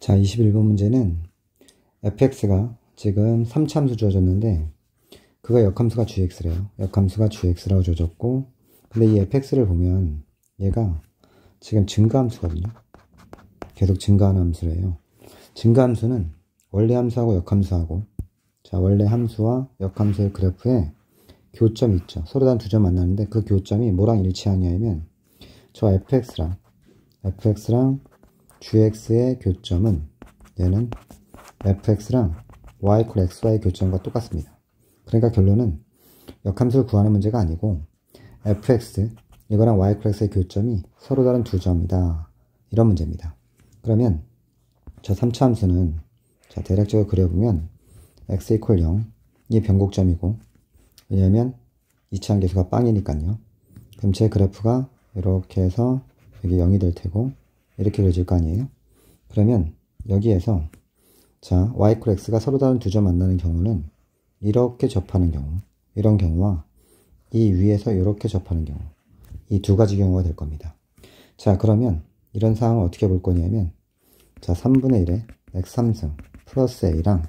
자, 21번 문제는 fx가 지금 3차함수 주어졌는데 그가 역함수가 gx래요. 역함수가 gx라고 주어졌고, 근데 이 fx를 보면 얘가 지금 증가함수거든요. 계속 증가하는 함수래요. 증가함수는 원래 함수하고 역함수하고, 자, 원래 함수와 역함수의 그래프에 교점이 있죠. 서로 단 두 점 만나는데 그 교점이 뭐랑 일치하냐면 저 fx랑 gx의 교점은 얘는 fx랑 y = xy의 교점과 똑같습니다. 그러니까 결론은 역함수를 구하는 문제가 아니고 fx 이거랑 y = x의 교점이 서로 다른 두 점이다, 이런 문제입니다. 그러면 저 3차 함수는 자 대략적으로 그려보면 x = 0, 이 변곡점이고, 왜냐하면 2차 함계수가 빵이니까요. 그럼 제 그래프가 이렇게 해서 여기 0이 될 테고 이렇게 그려질 거 아니에요. 그러면 여기에서 자 y = x가 서로 다른 두 점 만나는 경우는 이렇게 접하는 경우, 이런 경우와 이 위에서 이렇게 접하는 경우, 이 두 가지 경우가 될 겁니다. 자, 그러면 이런 상황을 어떻게 볼 거냐면 자 3분의 1에 x3승 플러스 a랑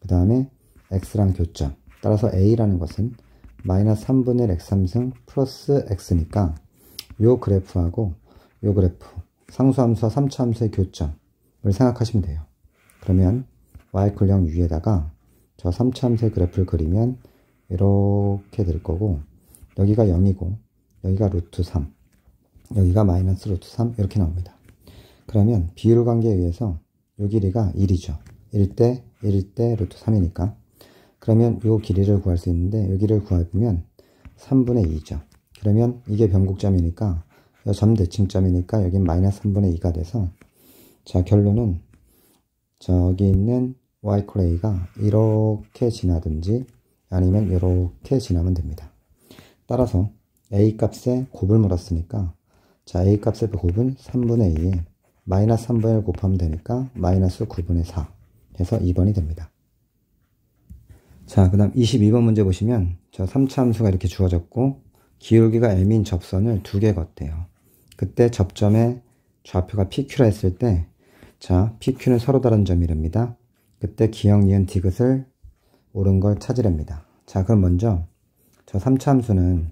그 다음에 x랑 교점, 따라서 a라는 것은 마이너스 3분의 1 x3승 플러스 x니까 요 그래프하고 요 그래프 상수함수와 3차 함수의 교점을 생각하시면 돼요. 그러면 y = 0 위에다가 저 3차 함수의 그래프를 그리면 이렇게 될 거고, 여기가 0이고 여기가 루트 3, 여기가 마이너스 루트 3 이렇게 나옵니다. 그러면 비율 관계에 의해서 요 길이가 1이죠. 1대 루트 3이니까 그러면 요 길이를 구할 수 있는데 여기를 구해보면 3분의 2죠. 그러면 이게 변곡점이니까 요 점 대칭점이니까 여긴 마이너스 3분의 2가 돼서 자 결론은 저기 있는 y = a가 이렇게 지나든지 아니면 이렇게 지나면 됩니다. 따라서 a 값에 곱을 물었으니까 자 a 값의 곱은 3분의 2에 마이너스 3분의 1 곱하면 되니까 마이너스 9분의 4 해서 2번이 됩니다. 자, 그 다음 22번 문제 보시면 저 3차 함수가 이렇게 주어졌고 기울기가 m인 접선을 두 개 걷대요. 그때 접점의 좌표가 PQ라 했을 때 자 PQ는 서로 다른 점이랍니다. 그때 기역, 니은, 디귿을 옳은 걸 찾으랍니다. 자, 그럼 먼저 저 3차 함수는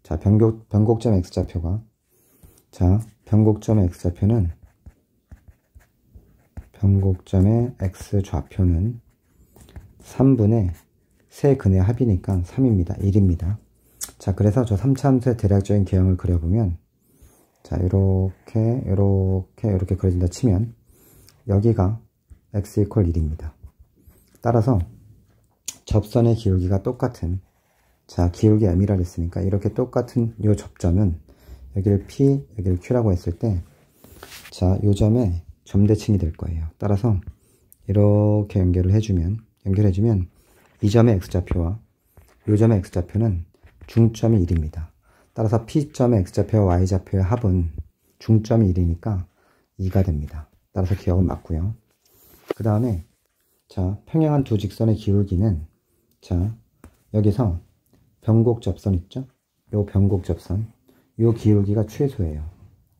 자 변곡점 x좌표가 자 변곡점의 x좌표는 3분의 세근의 합이니까 3입니다. 1입니다. 자, 그래서 저 3차 함수의 대략적인 개형을 그려보면 자 이렇게 그려진다 치면 여기가 x = 1입니다. 따라서 접선의 기울기가 똑같은 자 기울기 m이라 했으니까 이렇게 똑같은 요 접점은 여기를 p, 여기를 q라고 했을 때 자 요 점에 점대칭이 될 거예요. 따라서 이렇게 연결해주면 이 점의 x좌표와 요 점의 x좌표는 중점이 1입니다. 따라서 p점의 x좌표와 y좌표의 합은 중점이 1이니까 2가 됩니다. 따라서 기억은 맞고요. 그 다음에 자 평행한 두 직선의 기울기는 자 여기서 변곡접선 있죠? 요 변곡접선 요 기울기가 최소예요.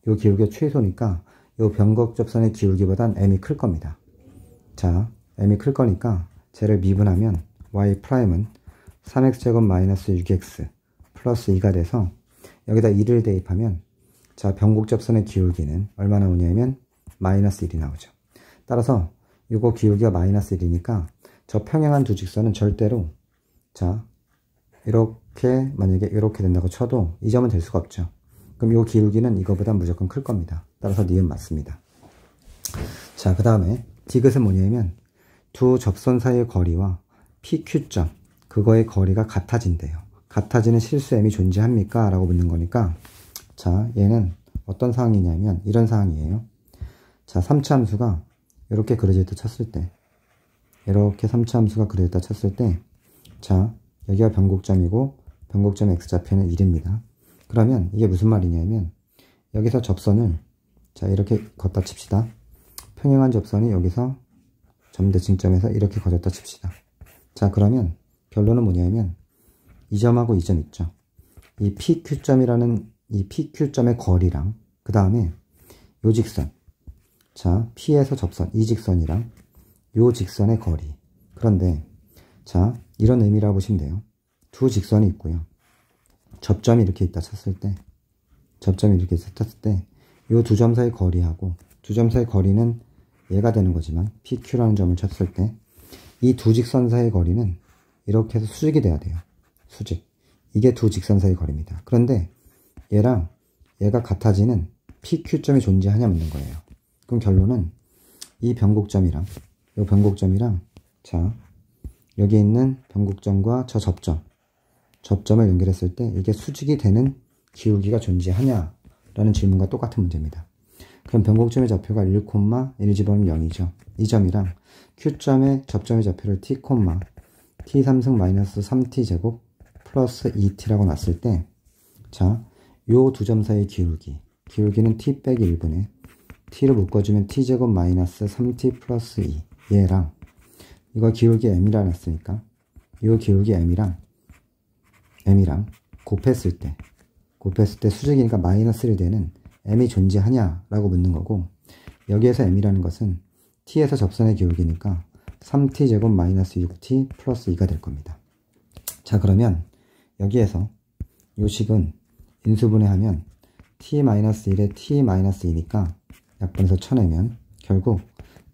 요 기울기가 최소니까 요 변곡접선의 기울기보단 m이 클 겁니다. 자 m이 클 거니까 쟤를 미분하면 y' 은 3x제곱 마이너스 6x 플러스 2가 돼서 여기다 2를 대입하면 자 변곡접선의 기울기는 얼마 나오냐면 마이너스 1이 나오죠. 따라서 요거 기울기가 마이너스 1이니까 저 평행한 두 직선은 절대로 자 이렇게 만약에 이렇게 된다고 쳐도 이 점은 될 수가 없죠. 그럼 요 기울기는 이거보다 무조건 클 겁니다. 따라서 니은 맞습니다. 자, 그 다음에 디귿은 뭐냐면 두 접선 사이의 거리와 PQ점 그거의 거리가 같아진대요. 같아지는 실수 m이 존재합니까? 라고 묻는 거니까 자 얘는 어떤 상황이냐면 이런 상황이에요. 자 3차 함수가 이렇게 그려졌다 쳤을 때 이렇게 3차 함수가 그려졌다 쳤을 때 자 여기가 변곡점이고 변곡점 x좌표는 1입니다. 그러면 이게 무슨 말이냐면 여기서 접선을 자 이렇게 걷다 칩시다. 평행한 접선이 여기서 점대칭점에서 이렇게 거졌다 칩시다. 자 그러면 결론은 뭐냐면 이 점하고 이 점 있죠. 이 PQ점이라는 이 PQ점의 거리랑 그 다음에 요 직선 자, P에서 접선, 이 직선이랑 요 직선의 거리. 그런데 자, 이런 의미라고 보시면 돼요. 두 직선이 있고요. 접점이 이렇게 있다 쳤을 때, 접점이 이렇게 쳤을 때, 요 두 점 사이 거리하고, 두 점 사이 거리는 얘가 되는 거지만, PQ라는 점을 쳤을 때, 이 두 직선 사이 거리는 이렇게 해서 수직이 돼야 돼요. 수직. 이게 두 직선 사이 거리입니다. 그런데 얘랑 얘가 같아지는 PQ점이 존재하냐 묻는 거예요. 그럼 결론은 이 변곡점이랑, 요 변곡점이랑, 자, 여기 있는 변곡점과 저 접점을 연결했을 때 이게 수직이 되는 기울기가 존재하냐라는 질문과 똑같은 문제입니다. 그럼 변곡점의 좌표가 1, 1 집어넣으면 0이죠. 이 점이랑 Q점의 접점의 좌표를 T, T3승 마이너스 3T 제곱 플러스 2T라고 놨을 때, 자, 요 두 점 사이의 기울기는 T 빼기 1분의 T를 묶어주면 T 제곱 마이너스 3T 플러스 2, 얘랑 이거 기울기 M이라 놨으니까 요 기울기 M이랑 곱했을 때 수직이니까 마이너스를 되는 M이 존재하냐라고 묻는 거고, 여기에서 M이라는 것은 T에서 접선의 기울기니까 3T 제곱 마이너스 6T 플러스 2가 될 겁니다. 자, 그러면 여기에서 요 식은 인수분해하면 T-1에 T-2니까 약분해서 쳐내면 결국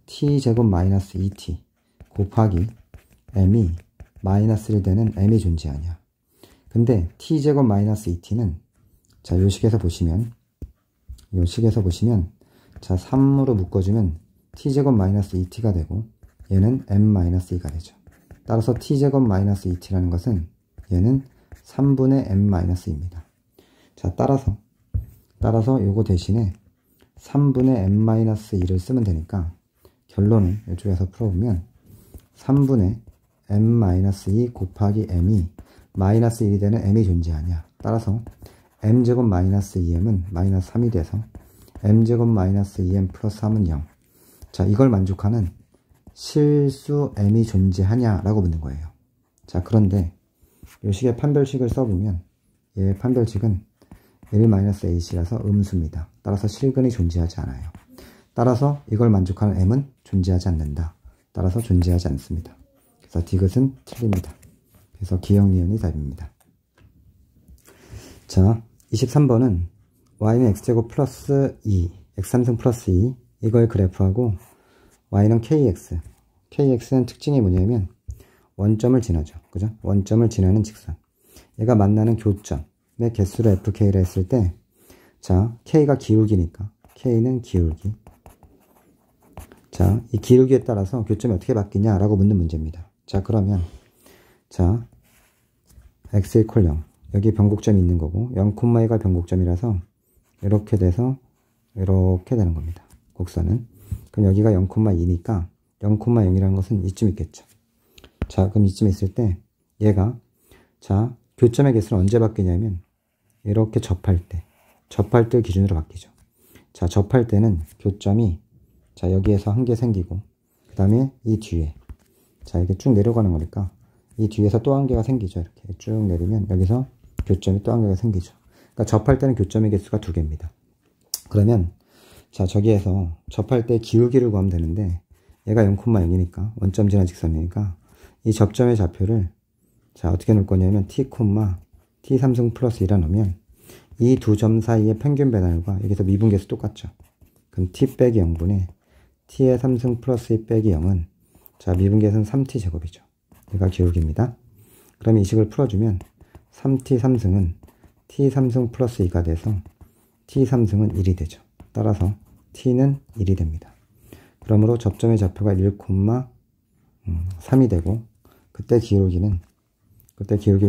T 제곱 마이너스 2T 곱하기 M이 마이너스를 되는 M이 존재하냐. 근데 T 제곱 마이너스 2T는 자, 요 식에서 보시면 자, 3으로 묶어주면 T 제곱 마이너스 2T가 되고 얘는 M 마이너스 2가 되죠. 따라서 T 제곱 마이너스 2T라는 것은 얘는 3분의 M 마이너스 2입니다. 자, 따라서 요거 대신에 3분의 M 마이너스 2를 쓰면 되니까 결론은 이쪽에서 풀어보면 3분의 M 마이너스 2 곱하기 M이 마이너스 1이 되는 M이 존재하냐. 따라서 M제곱 마이너스 2M은 마이너스 3이 돼서 M제곱 마이너스 2M 플러스 3은 0. 자, 이걸 만족하는 실수 M이 존재하냐라고 묻는 거예요. 자, 그런데 이 식의 판별식을 써보면 얘의 판별식은 L-AC라서 음수입니다. 따라서 실근이 존재하지 않아요. 따라서 이걸 만족하는 M은 존재하지 않는다. 따라서 존재하지 않습니다. 그래서 디귿은 틀립니다. 그래서 기역니은이 답입니다. 자, 23번은 y는 x제곱 플러스 2, x3승 플러스 2, 이거의 그래프하고 y는 kx는 특징이 뭐냐면 원점을 지나죠. 그죠? 원점을 지나는 직선. 얘가 만나는 교점의 개수를 fk라 했을 때, 자, k가 기울기니까 k는 기울기. 자, 이 기울기에 따라서 교점이 어떻게 바뀌냐라고 묻는 문제입니다. 자, 그러면 자, x = 0. 여기 변곡점이 있는 거고 0,2가 변곡점이라서 이렇게 돼서 이렇게 되는 겁니다. 곡선은. 그럼 여기가 0,2니까 0,0이라는 것은 이쯤 있겠죠. 자, 그럼 이쯤 있을 때 얘가 자, 교점의 개수는 언제 바뀌냐면 이렇게 접할 때 기준으로 바뀌죠. 자, 접할 때는 교점이 자, 여기에서 한 개 생기고 그 다음에 이 뒤에 자, 이게 쭉 내려가는 거니까 이 뒤에서 또 한 개가 생기죠. 이렇게 쭉 내리면 여기서 교점이 또 한 개가 생기죠. 그러니까 접할 때는 교점의 개수가 2개입니다. 그러면 자, 저기에서 접할 때 기울기를 구하면 되는데 얘가 0,0이니까 원점 지나 직선이니까 이 접점의 좌표를 자, 어떻게 놓을 거냐면 T3승 플러스 2라 놓으면 이 두 점 사이의 평균 배달과 여기서 미분계수 똑같죠. 그럼 T 빼기 0분의 T의 3승 플러스 2 빼기 0은 자, 미분계수는 3T 제곱이죠. 얘가 기울기입니다. 그럼 이 식을 풀어주면 3T 3승은 T3승 플러스 2가 돼서 T3승은 1이 되죠. 따라서 T는 1이 됩니다. 그러므로 접점의 좌표가 1,3이 되고 그때 기울기를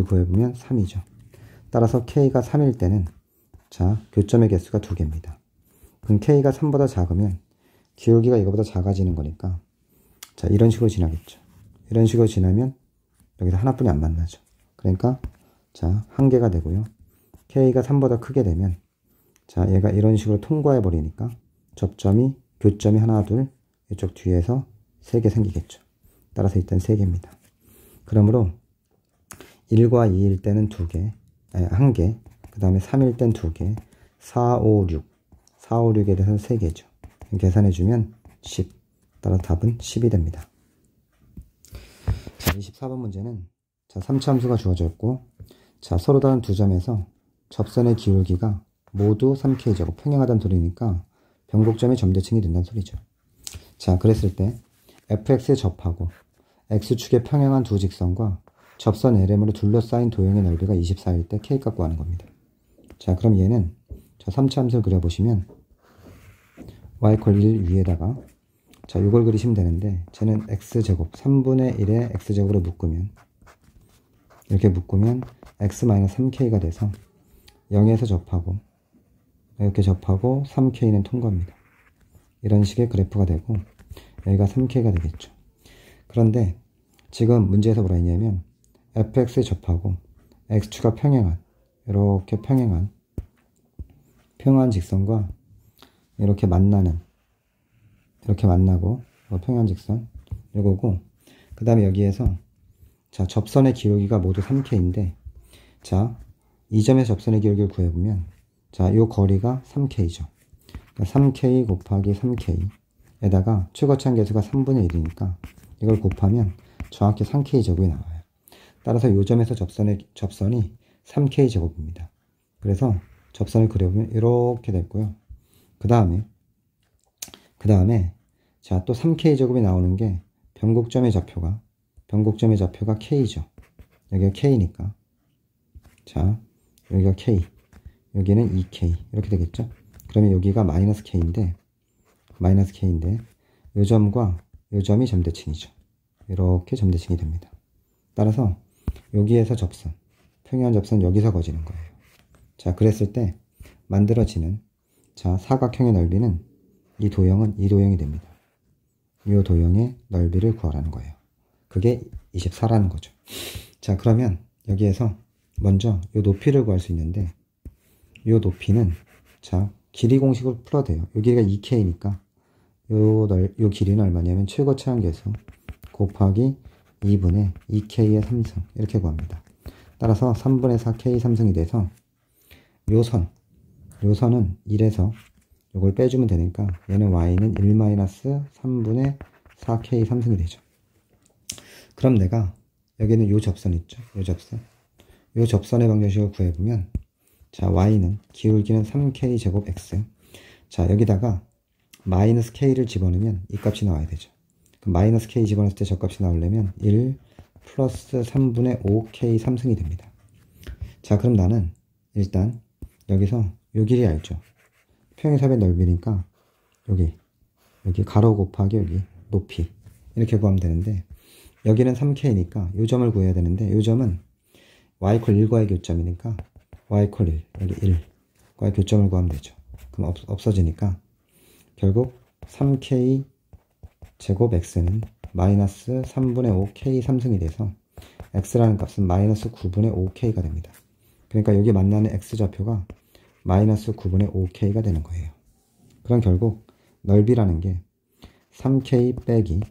구해보면 3이죠. 따라서 K가 3일 때는 자, 교점의 개수가 2개입니다. 그럼 K가 3보다 작으면 기울기가 이거보다 작아지는 거니까 자, 이런 식으로 지나겠죠. 이런 식으로 지나면 여기서 하나뿐이 안 만나죠. 그러니까 자, 한 개가 되고요. K가 3보다 크게 되면 자, 얘가 이런 식으로 통과해 버리니까 교점이 하나, 둘, 이쪽 뒤에서 3개 생기겠죠. 따라서 일단 3개입니다. 그러므로 1과 2일 때는 2개, 1개, 그 다음에 3일 땐 2개, 4, 5, 6. 4, 5, 6에 대해서는 3개죠. 계산해주면 10. 따라 답은 10이 됩니다. 자, 24번 문제는 자, 3차 함수가 주어졌고, 자, 서로 다른 두 점에서 접선의 기울기가 모두 3k제곱 평행하다는 소리니까 변곡점의 점대칭이 된다는 소리죠. 자, 그랬을 때 fx에 접하고 x축에 평행한 두 직선과 접선 LM으로 둘러싸인 도형의 넓이가 24일 때 K값 구하는 겁니다. 자, 그럼 얘는 자, 3차 함수를 그려보시면 y = 1 위에다가 자, 이걸 그리시면 되는데 쟤는 x제곱 3분의 1에 x제곱으로 묶으면 이렇게 묶으면 x-3k가 돼서 0에서 접하고 이렇게 접하고 3k는 통과합니다. 이런 식의 그래프가 되고 여기가 3k가 되겠죠. 그런데 지금 문제에서 뭐라 했냐면 fx에 접하고 x축과 평행한 이렇게 평행한 직선과 이렇게 만나는 이렇게 만나고 평행한 직선 이거고, 그 다음에 여기에서 자, 접선의 기울기가 모두 3k인데 자, 이 점에서 접선의 기울기를 구해보면 자, 요 거리가 3k죠. 그러니까 3k 곱하기 3k에다가 최거차항 계수가 3분의 1이니까 이걸 곱하면 정확히 3k 제곱이 나와요. 따라서 요 점에서 접선이 3k 제곱입니다. 그래서 접선을 그려보면 이렇게 됐고요. 그 다음에 자, 또 3k 제곱이 나오는 게 변곡점의 좌표가 k죠. 여기가 k니까 자, 여기가 k, 여기는 2k 이렇게 되겠죠. 그러면 여기가 마이너스 k인데 요 점과 요 점이 점대칭이죠. 이렇게 점대칭이 됩니다. 따라서 여기에서 접선, 평행한 접선 여기서 거지는 거예요. 자, 그랬을 때 만들어지는 자, 사각형의 넓이는 이 도형이 됩니다. 이 도형의 넓이를 구하라는 거예요. 그게 24라는 거죠. 자, 그러면 여기에서 먼저 이 높이를 구할 수 있는데 이 높이는 자, 길이 공식으로 풀어도 돼요. 이 길이가 2k니까 요 길이는 얼마냐면 최고차항 계수 곱하기 2분의 2k의 3승 이렇게 구합니다. 따라서 3분의 4k 3승이 돼서 요 선은 1에서 요걸 빼주면 되니까 얘는 y는 1-3분의 4k 3승이 되죠. 그럼 내가 여기는 요 접선 있죠. 요 접선의 방정식을 구해보면 자, y는 기울기는 3k 제곱 x. 자, 여기다가 마이너스 k를 집어넣으면 이 값이 나와야 되죠. 그럼 마이너스 k 집어넣을 때 저 값이 나오려면 1 플러스 3분의 5k 3승이 됩니다. 자, 그럼 나는 일단 여기서 요 길이 알죠. 평행사변 넓이니까 여기 가로 곱하기 여기 높이 이렇게 구하면 되는데 여기는 3k니까 요 점을 구해야 되는데 요 점은 y = 1과의 교점이니까 y = 1 여기 1과의 교점을 구하면 되죠. 그럼 없어지니까 결국 3k 제곱 x는 마이너스 3분의 5k 3승이 돼서 x라는 값은 마이너스 9분의 5k가 됩니다. 그러니까 여기 만나는 x좌표가 마이너스 9분의 5k가 되는 거예요. 그럼 결국 넓이라는 게 3k 빼기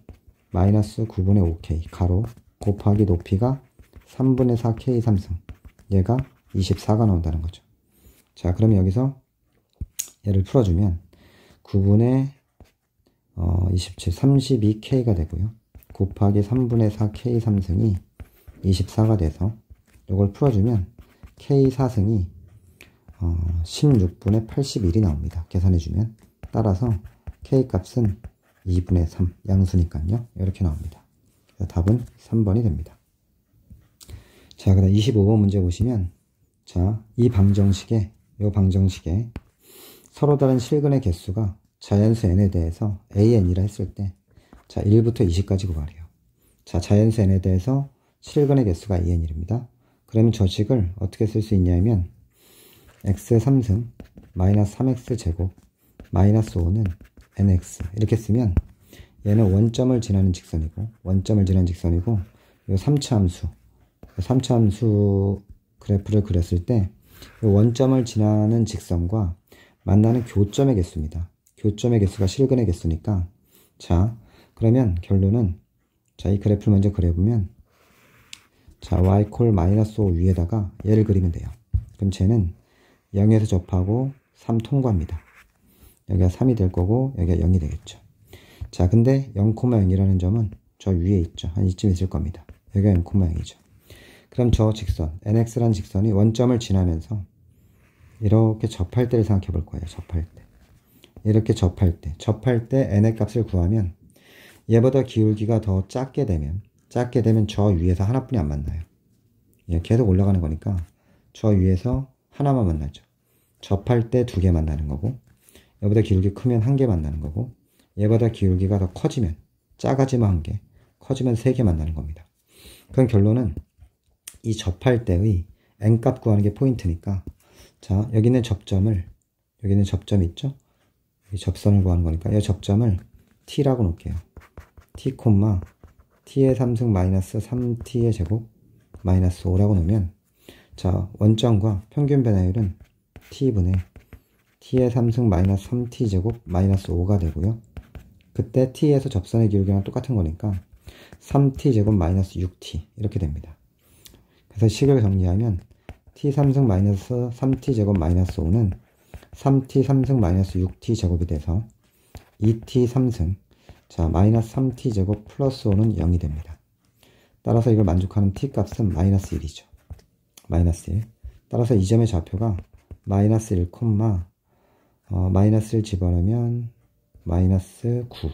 마이너스 9분의 5k 가로 곱하기 높이가 3분의 4k 3승 얘가 24가 나온다는 거죠. 자, 그러면 여기서 얘를 풀어주면 9분의 27, 32k가 되고요. 곱하기 3분의 4k 3승이 24가 돼서 이걸 풀어주면 k 4승이 16분의 81이 나옵니다. 계산해주면. 따라서 k 값은 2분의 3 양수니까요. 이렇게 나옵니다. 답은 3번이 됩니다. 자, 그 다음 25번 문제 보시면 자, 이 방정식에 서로 다른 실근의 개수가 자연수 n에 대해서 an이라 했을 때 자, 1부터 20까지 구하래요. 자, 자연수 n에 대해서 실근의 개수가 an입니다. 그러면 저 식을 어떻게 쓸 수 있냐면 x 3승 마이너스 3x 제곱 마이너스 5는 nx 이렇게 쓰면 얘는 원점을 지나는 직선이고 요 3차 함수 그래프를 그렸을 때 요 원점을 지나는 직선과 만나는 교점의 개수입니다. 교점의 개수가 실근의 개수니까 자, 그러면 결론은 자, 이 그래프를 먼저 그려보면 자, y 콜 마이너스 5 위에다가 얘를 그리면 돼요. 그럼 쟤는 0에서 접하고 3 통과합니다. 여기가 3이 될 거고 여기가 0이 되겠죠. 자, 근데 0,0이라는 점은 저 위에 있죠. 한 이쯤 있을 겁니다. 여기가 0,0이죠. 그럼 저 직선 nx라는 직선이 원점을 지나면서 이렇게 접할 때를 생각해 볼 거예요. 접할 때. 이렇게 접할 때 n의 값을 구하면 얘보다 기울기가 더 작게 되면 저 위에서 하나뿐이 안 만나요. 얘 계속 올라가는 거니까 저 위에서 하나만 만나죠. 접할 때 2개 만나는 거고, 얘보다 기울기 크면 1개 만나는 거고, 얘보다 기울기가 더 커지면, 작아지면 1개, 커지면 3개 만나는 겁니다. 그럼 결론은 이 접할 때의 n값 구하는 게 포인트니까, 자, 여기 있는 접점이 있죠? 이 접선을 구하는 거니까 이 접점을 t라고 놓을게요. t, t의 3승 마이너스 3t의 제곱 마이너스 5라고 놓으면, 자, 원점과 평균 변화율은 t분의 t의 3승 마이너스 3t 제곱 마이너스 5가 되고요. 그때 t에서 접선의 기울기랑 똑같은 거니까 3t 제곱 마이너스 6t 이렇게 됩니다. 그래서 식을 정리하면 t 3승 마이너스 3t 제곱 마이너스 5는 3t 3승 마이너스 6t 제곱이 돼서 2t 3승, 자, 마이너스 3t 제곱 플러스 5는 0이 됩니다. 따라서 이걸 만족하는 t 값은 마이너스 1이죠. 마이너스 1. 따라서 이 점의 좌표가 마이너스 1, 마이너스 1 집어넣으면 마이너스 9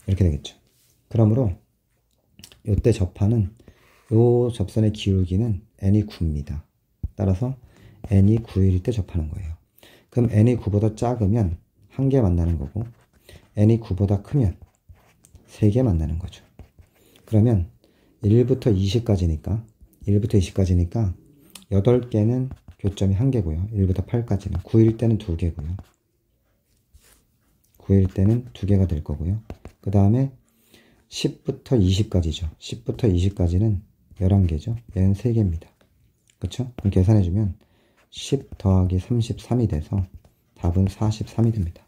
이렇게 되겠죠. 그러므로 이때 접하는 요 접선의 기울기는 n이 9입니다. 따라서 n이 9일 때 접하는 거예요. 그럼 n이 9보다 작으면 1개 만나는 거고, n이 9보다 크면 3개 만나는 거죠. 그러면 1부터 20까지니까 8개는 교점이 1개고요. 1부터 8까지는 9일 때는 2개고요. 9일 때는 2개가 될 거고요. 그 다음에 10부터 20까지죠. 10부터 20까지는 11개죠. 얘는 3개입니다. 그쵸? 그럼 계산해주면 10 더하기 33이 돼서 답은 43이 됩니다.